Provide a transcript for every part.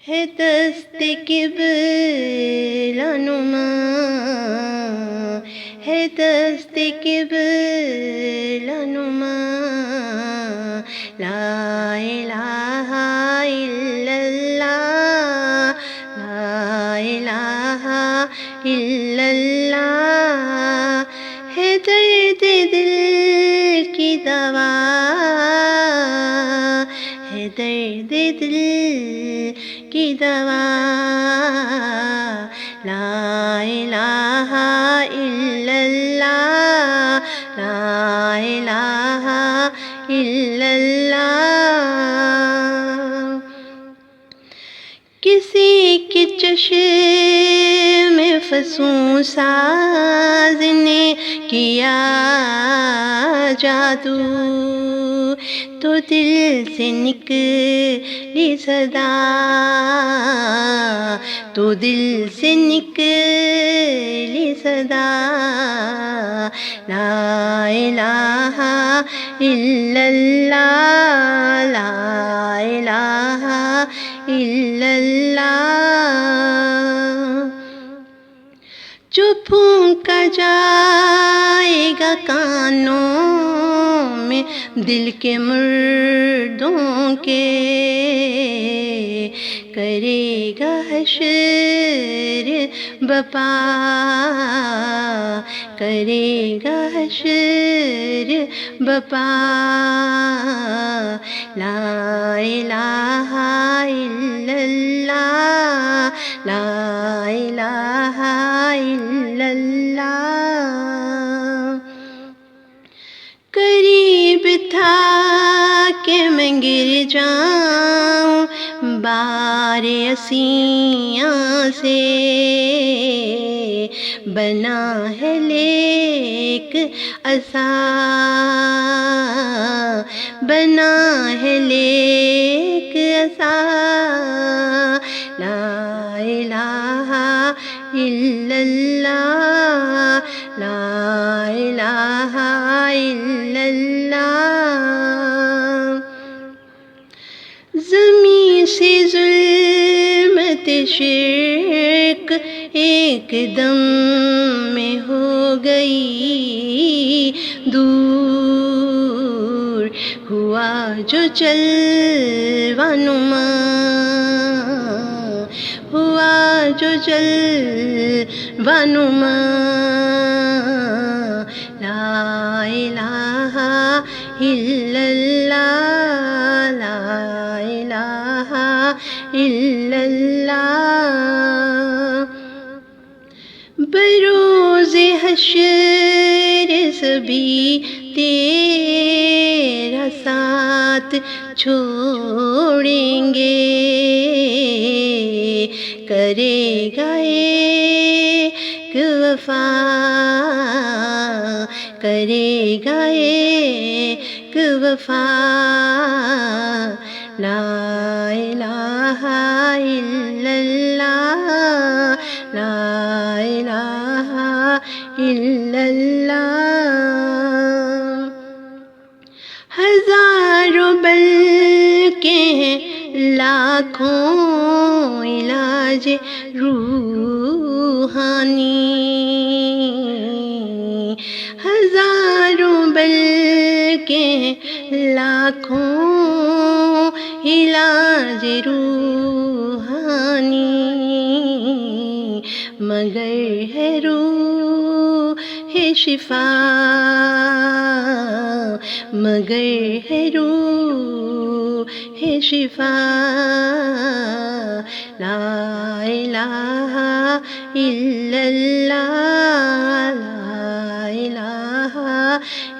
ہے دست قبلہ نما، ہے دست قبلہ نما، لا الہ الا اللہ، لا الہ الا اللہ، ہے درد دل کی دوا، ہے درد دل کی دوا، لا الہ الا اللہ، لا الہ الا اللہ۔ کسی کے چشم فسوں ساز نے کیا جادو، تو دل سے نکلی صدا، تو دل سے نکلی صدا، لا الہ الا اللہ، لا الہ الا اللہ۔ جو پھونکا جائے گا کانوں میں دل کے مردوں کے، کرے گا حشر بپا، کرے گا حشر بپا، لا الہ الا اللہ، لا الہ الا اللہ۔ قریب تھا کہ میں گر جاؤں بار اسیاں سے، بنا ہے لیک عصا، بنا ہے لیک عصا، لا الہ الا اللہ، لا الہ الا اللہ۔ زمین سے ظلمت شرک ایک دم میں ہو گئی دور، ہوا جو جلوہ نما، ہوا جو جلوہ نما، لا الہ الا اللہ، لا الہ الا اللہ۔ بروز حشر سبھی تیرا ساتھ چھوڑیں گے، کرے گا ایک وفا، کرے گا ایک وفا، لا الہ الا اللہ، لا الہ الا اللہ۔ ہزاروں بلکہ لاکھوں علاج روحانی، ہزاروں بلکہ لاکھوں علاج روحانی، مگر ہے روح شفا، مگر ہے روح شفا، لا الہ الا اللہ، لا الہ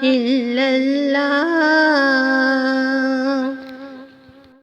الا اللہ۔